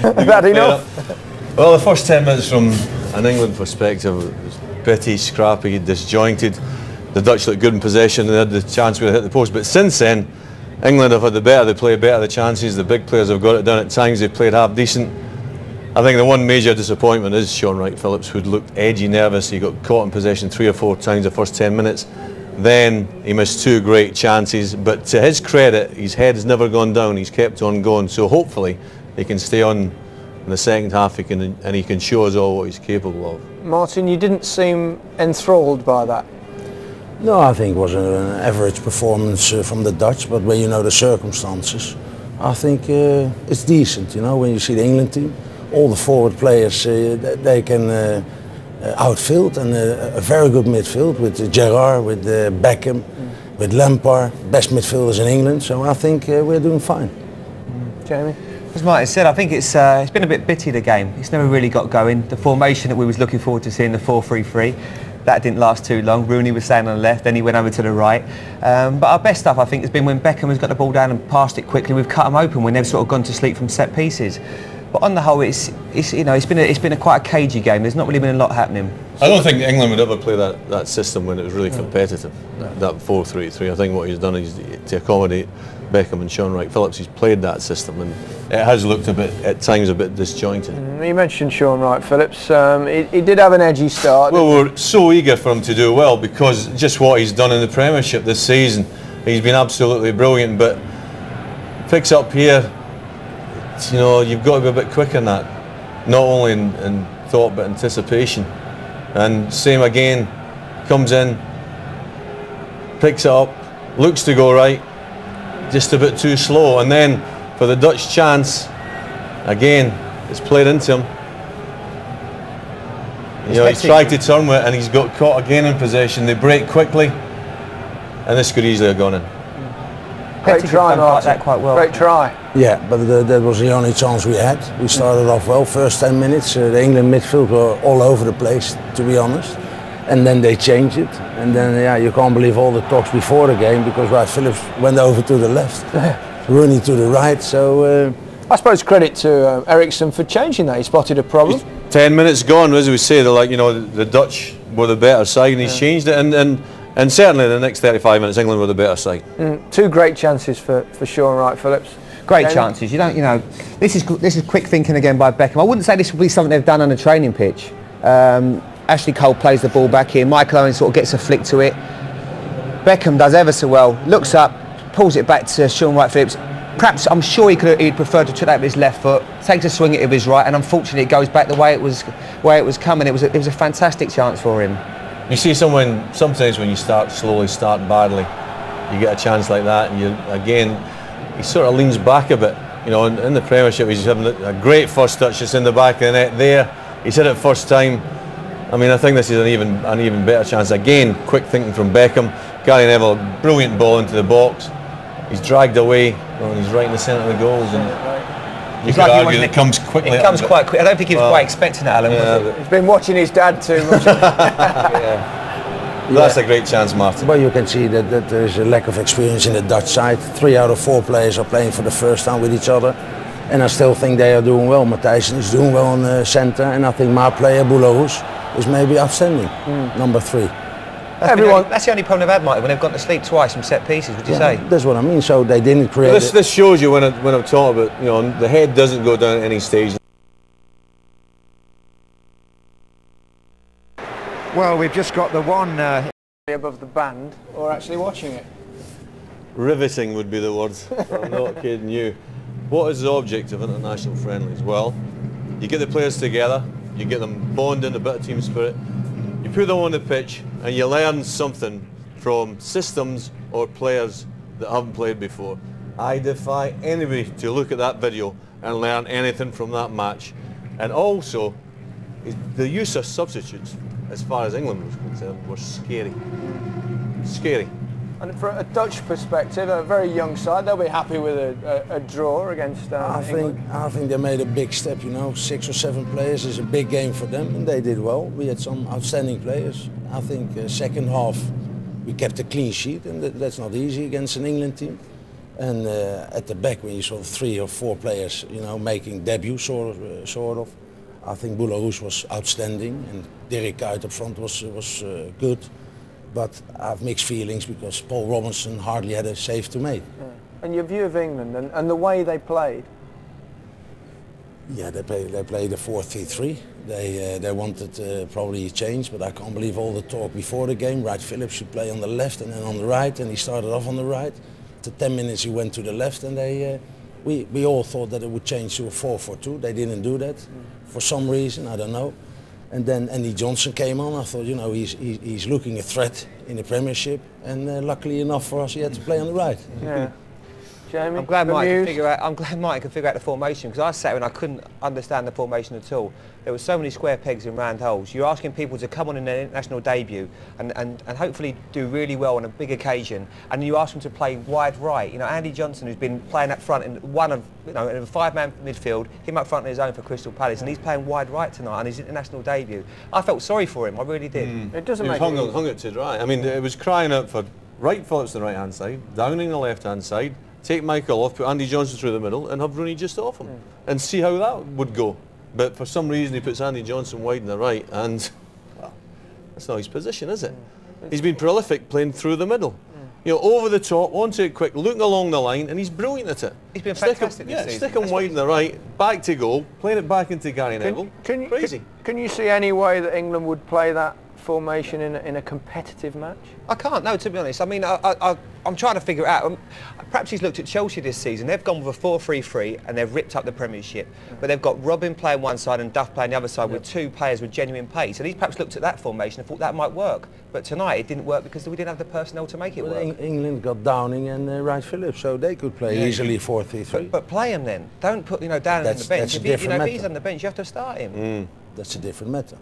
That enough? Well, the first 10 minutes from an England perspective was bitty, scrappy, disjointed. The Dutch looked good in possession and they had the chance where they hit the post. But since then, England have had the better, they play better the chances, the big players have got it done at times, they've played half decent. I think the one major disappointment is Sean Wright-Phillips, who'd looked edgy, nervous. He got caught in possession 3 or 4 times the first 10 minutes. Then he missed 2 great chances, but to his credit, his head has never gone down, he's kept on going, so hopefully he can stay on in the second half and he can show us all what he's capable of. Martin, you didn't seem enthralled by that. No, I think it was an average performance from the Dutch, but when you know the circumstances, I think it's decent, you know, when you see the England team. All the forward players, they can outfield, and a very good midfield with Gerrard, with Beckham, with Lampard, best midfielders in England, so I think we're doing fine. Jamie? As Martin said, I think it's been a bit bitty, the game. It's never really got going. The formation that we was looking forward to seeing, the 4-3-3, that didn't last too long. Rooney was staying on the left, then he went over to the right. But our best stuff, I think, has been when Beckham has got the ball down and passed it quickly. We've cut them open when they've sort of gone to sleep from set pieces. But on the whole, it's been quite a cagey game. There's not really been a lot happening. I don't think England would ever play that system when it was really competitive, that 4-3-3. I think what he's done is to accommodate Beckham and Sean Wright-Phillips, he's played that system and it has looked at times a bit disjointed. You mentioned Sean Wright-Phillips. He did have an edgy start. Well, we're so eager for him to do well because just what he's done in the Premiership this season, he's been absolutely brilliant, but picks up here, you know, you've got to be a bit quicker than that, not only in thought but anticipation. And same again, comes in, picks it up, looks to go right, just a bit too slow, and then for the Dutch chance, again, it's played into him. You know, he's tried to turn with it and he's got caught again in possession. They break quickly, and this could easily have gone in. Great try, Martin. That quite well. Great try. Yeah, but that was the only chance we had. We started off well, first 10 minutes, the England midfield were all over the place, to be honest. And then they changed it, and then yeah, you can't believe all the talks before the game because Wright-Phillips went over to the left, Rooney to the right. So I suppose credit to Eriksson for changing that. He spotted a problem. 10 minutes gone, as we say, they're like, you know, the Dutch were the better side, and he's changed it, and certainly the next 35 minutes, England were the better side. 2 great chances for Sean Wright-Phillips. Great chances. You know, this is quick thinking again by Beckham. I wouldn't say this would be something they've done on a training pitch. Ashley Cole plays the ball back in. Michael Owen sort of gets a flick to it. Beckham does ever so well. Looks up, pulls it back to Sean Wright-Phillips. Perhaps I'm sure he'd prefer to try that with his left foot. Takes a swing at it with his right, and unfortunately it goes back the way it was coming. It was a fantastic chance for him. You see sometimes when you start badly, you get a chance like that, and he sort of leans back a bit. You know, in the Premiership, he's having a great first touch. It's in the back of the net there. He's hit it first time. I mean, I think this is an even better chance. Again, quick thinking from Beckham. Gary Neville, brilliant ball into the box. He's dragged away. Well, he's right in the centre of the goals. And you could argue that it comes quickly. It comes quite quick. I don't think he was quite expecting that, Alan. Yeah, he's been watching his dad too much. That's a great chance, Martin. But you can see that there is a lack of experience in the Dutch side. 3 out of 4 players are playing for the first time with each other. And I still think they are doing well. Matthijssen is doing well in the centre, and I think my player, Boulahus, is maybe outstanding, number 3. That's the only problem they've had, Martin, when they've gone to sleep twice from set pieces, would you say? That's what I mean, so they didn't create this shows you when I'm talking about, you know, the head doesn't go down at any stage. Well, we've just got the one above the band, or actually watching it. Riveting would be the words. I'm not kidding you. What is the object of international friendlies? Well, you get the players together, you get them bonding, a bit of team spirit, you put them on the pitch and you learn something from systems or players that haven't played before. I defy anybody to look at that video and learn anything from that match. And also, the use of substitutes, as far as England was concerned, was scary. Scary. And from a Dutch perspective, a very young side, they'll be happy with a draw against England. I think they made a big step, you know. 6 or 7 players is a big game for them, and they did well. We had some outstanding players. I think second half we kept a clean sheet, and that's not easy against an England team. And at the back, when you saw 3 or 4 players, you know, making debut sort of, I think Boularouz was outstanding, and Dirk Kuyt up front was good. But I have mixed feelings because Paul Robinson hardly had a save to make. Yeah. And your view of England and the way they played? Yeah, they played a 4-3-3. They wanted probably change, but I can't believe all the talk before the game. Wright Phillips should play on the left and then on the right, and he started off on the right. After 10 minutes he went to the left, and we all thought that it would change to a 4-4-2. They didn't do that for some reason, I don't know. And then Andy Johnson came on. I thought, you know, he's looking a threat in the Premiership, and luckily enough for us, he had to play on the right. Yeah. Jamie, I'm glad Mike can figure out the formation, because I sat here and I couldn't understand the formation at all. There were so many square pegs and round holes. You're asking people to come on in their international debut and hopefully do really well on a big occasion, and you ask them to play wide right. You know, Andy Johnson, who's been playing up front in one of, you know, in a 5-man midfield, him up front on his own for Crystal Palace, and he's playing wide right tonight on his international debut. I felt sorry for him, I really did. It doesn't make it hung it to dry. I mean, it was crying out for Wright Phillips on the right-hand side, Downing the left-hand side, take Michael off, put Andy Johnson through the middle, and have Rooney just off him, and see how that would go. But for some reason he puts Andy Johnson wide on the right, and well, that's not his position, is it? He's been prolific playing through the middle. You know, over the top, onto it quick, looking along the line, and he's brilliant at it. He's been fantastic this season. Stick him wide on the right, back to goal, playing it back into Gary Neville. Crazy. Can you see any way that England would play that formation in a competitive match? I can't, no, to be honest. I mean, I'm trying to figure it out. Perhaps he's looked at Chelsea this season. They've gone with a 4-3-3 and they've ripped up the Premiership. But they've got Robin playing one side and Duff playing the other side with 2 players with genuine pace. And he's perhaps looked at that formation and thought that might work. But tonight it didn't work because we didn't have the personnel to make it work. England got Downing and Wright Phillips, so they could play easily 4-3-3. But play him then. Don't put, you know, Downing on the bench. If he's on the bench, you have to start him. That's a different matter.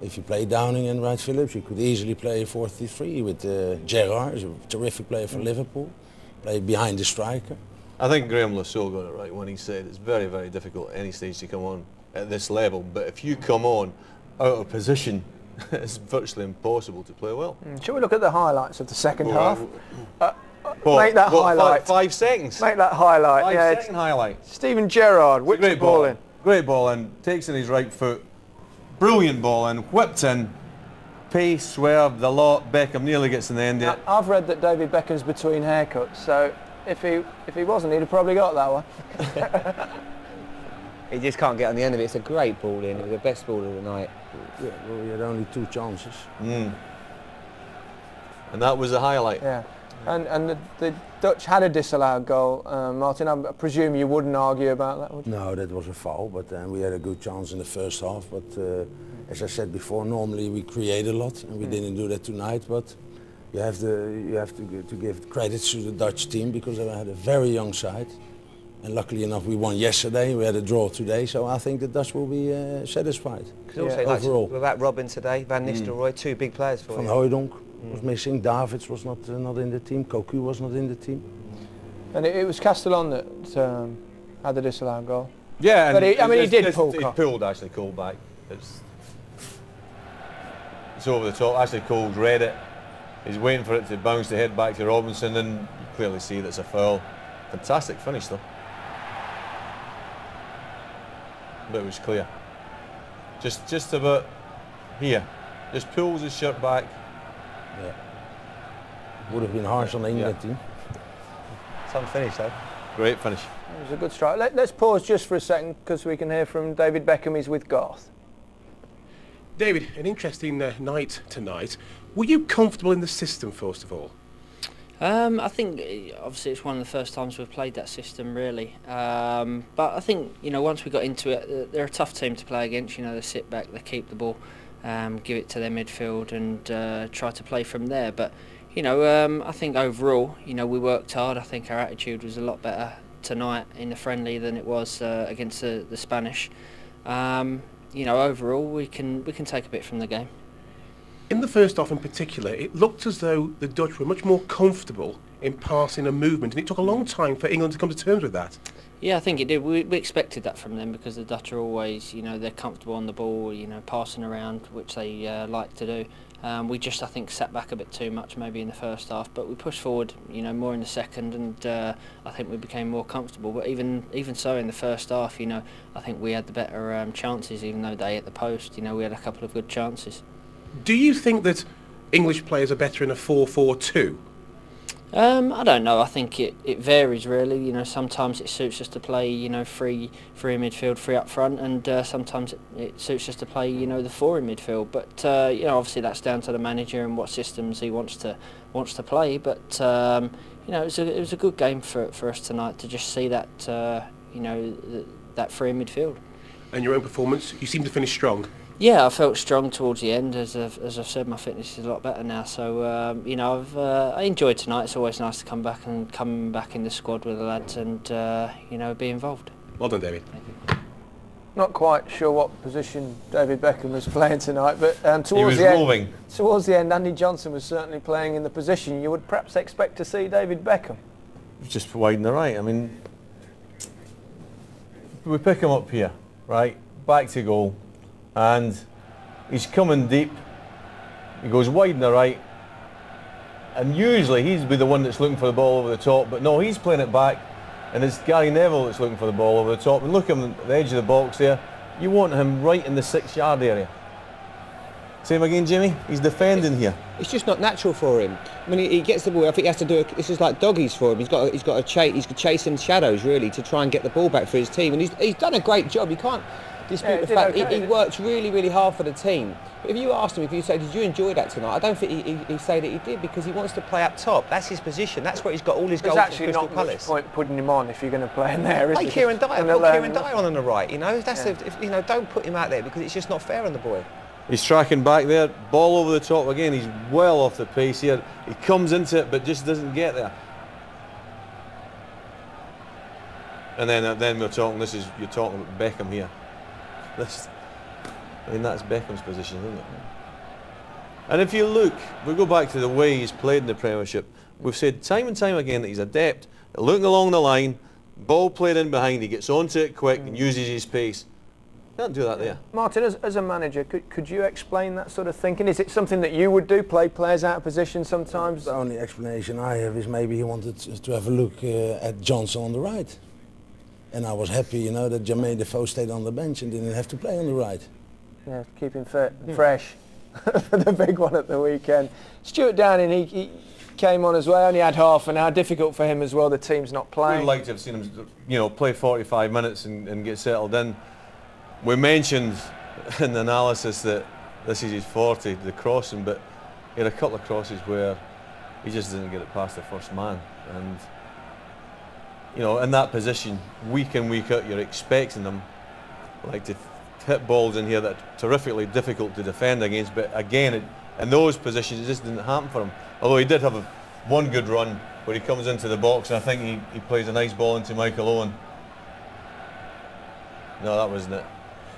If you play Downing and Wright Phillips, you could easily play a 4-3-3 with Gerrard, who's a terrific player for Liverpool, play behind the striker. I think Graham Lasso got it right when he said it's very, very difficult at any stage to come on at this level, but if you come on out of position, it's virtually impossible to play well. Shall we look at the highlights of the second half? Make that highlight. 5 seconds. Make that highlight. 5-second highlight. Steven Gerrard whipped the ball in. Great ball in, takes in his right foot. Brilliant ball in, whipped in, pace, swerve, the lot. Beckham nearly gets in the end of it. I've read that David Beckham's between haircuts, so if he wasn't, he'd have probably got that one. He just can't get on the end of it. It's a great ball in. It was the best ball of the night. Yeah, well, we had only 2 chances. And that was a highlight. Yeah. And the Dutch had a disallowed goal. Martin, I presume you wouldn't argue about that, would you? No, that was a foul, but we had a good chance in the first half. But as I said before, normally we create a lot, and we didn't do that tonight. But you have to give credit to the Dutch team because they had a very young side. And luckily enough, we won yesterday. We had a draw today, so I think the Dutch will be satisfied. Overall, without Robin today, Van Nistelrooy, 2 big players for Van you. Hooijdonk was missing. Davids was not in the team. Cocu was not in the team. And it was Castellon that had the disallowed goal. Yeah, but he did pull. He pulled Ashley Cole back. It's over the top. Ashley Cole's read it. He's waiting for it to bounce the head back to Robinson, and you clearly see that's a foul. Fantastic finish though. But it was clear. Just about here. Just pulls his shirt back. Yeah. Would have been harsh on the England team. Some finish though. Great finish. It was a good strike. Let's pause just for a second because we can hear from David Beckham. He's with Garth. David, an interesting night tonight. Were you comfortable in the system first of all? I think obviously it's one of the first times we've played that system really, but I think, you know, once we got into it, they're a tough team to play against. You know, they sit back, they keep the ball, give it to their midfield and try to play from there. But you know, I think overall, you know, we worked hard. I think our attitude was a lot better tonight in the friendly than it was against the Spanish. You know, overall we can take a bit from the game. In the first half in particular, it looked as though the Dutch were much more comfortable in passing and movement, and it took a long time for England to come to terms with that. Yeah, I think it did. We expected that from them because the Dutch are always, you know, they're comfortable on the ball, you know, passing around, which they like to do. We just, I think, sat back a bit too much maybe in the first half, but we pushed forward, you know, more in the second, and I think we became more comfortable. But even so, in the first half, you know, I think we had the better chances, even though they hit the post. You know, we had a couple of good chances. Do you think that English players are better in a 4-4-2? I don't know. I think it varies really. You know, sometimes it suits us to play, you know, three in midfield, three up front, and sometimes it suits us to play, you know, the four in midfield. But you know, obviously that's down to the manager and what systems he wants to play. But you know, it was a good game for us tonight to just see that you know, that three in midfield. And your own performance, you seem to finish strong. Yeah, I felt strong towards the end. As I've said, my fitness is a lot better now. So you know, I enjoyed tonight. It's always nice to come back in the squad with the lads and you know, be involved. Well done, David. Thank you. Not quite sure what position David Beckham was playing tonight, but Towards the end, Andy Johnson was certainly playing in the position you would perhaps expect to see David Beckham. Just wide and the right. I mean, we pick him up here, right, back to goal. And he's coming deep, he goes wide and the right, and usually he'd be the one that's looking for the ball over the top, but no, he's playing it back, and it's Gary Neville that's looking for the ball over the top. And look at him at the edge of the box there, you want him right in the 6-yard area. Same again, Jimmy, he's defending here. It's just not natural for him. I mean, he gets the ball, I think he has to do this is like doggies for him. He's got he's chasing shadows really to try and get the ball back for his team, and he's done a great job. You can't dispute the fact he worked really hard for the team. But if you asked him, if you say, did you enjoy that tonight? I don't think he'd say that he did, because he wants to play up top. That's his position. That's where he's got all his goals for Crystal Palace. There's actually not much point putting him on if you're going to play him there, is Like Kieran Dyer, put Kieran Dyer on the right. You know, that's you know, don't put him out there because it's just not fair on the boy. He's tracking back there, ball over the top again. He's well off the pace here. He comes into it but just doesn't get there. And then we're talking. You're talking about Beckham here. I mean, that's Beckham's position, isn't it? And if you look, we go back to the way he's played in the Premiership. We've said time and time again that he's adept at looking along the line, ball played in behind, he gets onto it quick and uses his pace. Can't do that there. Martin, as a manager, could you explain that sort of thinking? Is it something that you would do, play players out of position sometimes? The only explanation I have is maybe he wanted to have a look at Johnson on the right. And I was happy, you know, that Jermaine Defoe stayed on the bench and didn't have to play on the right. Yeah, keep him fit and fresh for the big one at the weekend. Stuart Downing, he came on as well, only had half an hour. Difficult for him as well, the team's not playing. We'd like to have seen him, you know, play 45 minutes and get settled in. We mentioned in the analysis that this is his 40, the crossing, but he had a couple of crosses where he just didn't get it past the first man. And you know, in that position, week in, week out, you're expecting them like to hit balls in here that are terrifically difficult to defend against. But again, in those positions, it just didn't happen for him. Although he did have one good run where he comes into the box, and I think he plays a nice ball into Michael Owen. No, that wasn't it.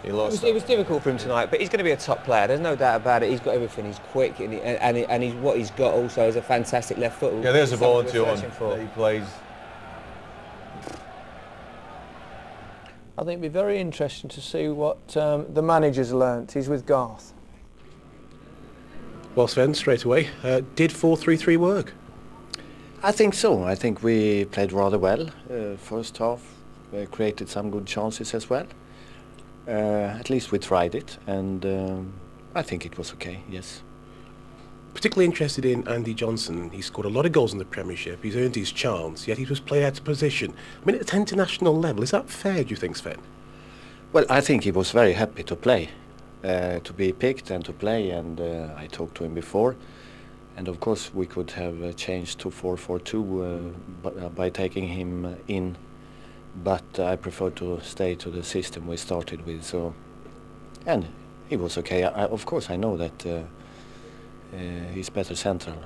He lost it was difficult for him tonight, but he's going to be a top player. There's no doubt about it. He's got everything. He's quick, and he's what he's got also is a fantastic left foot. Yeah, there's a ball into Owen that he plays. I think it'd be very interesting to see what the manager's learnt. He's with Garth. Well, Sven, straight away, did 4-3-3 work? I think so. I think we played rather well first half. We created some good chances as well. At least we tried it, and I think it was okay, yes. Particularly interested in Andy Johnson. He scored a lot of goals in the Premiership. He's earned his chance, yet he was played out of position. I mean, at an international level, is that fair, do you think, Sven? Well, I think he was very happy to play, to be picked and to play, and I talked to him before. And of course, we could have changed to 4-4-2 by taking him in, but I prefer to stay to the system we started with. So, and he was okay. Of course, I know that he's better central.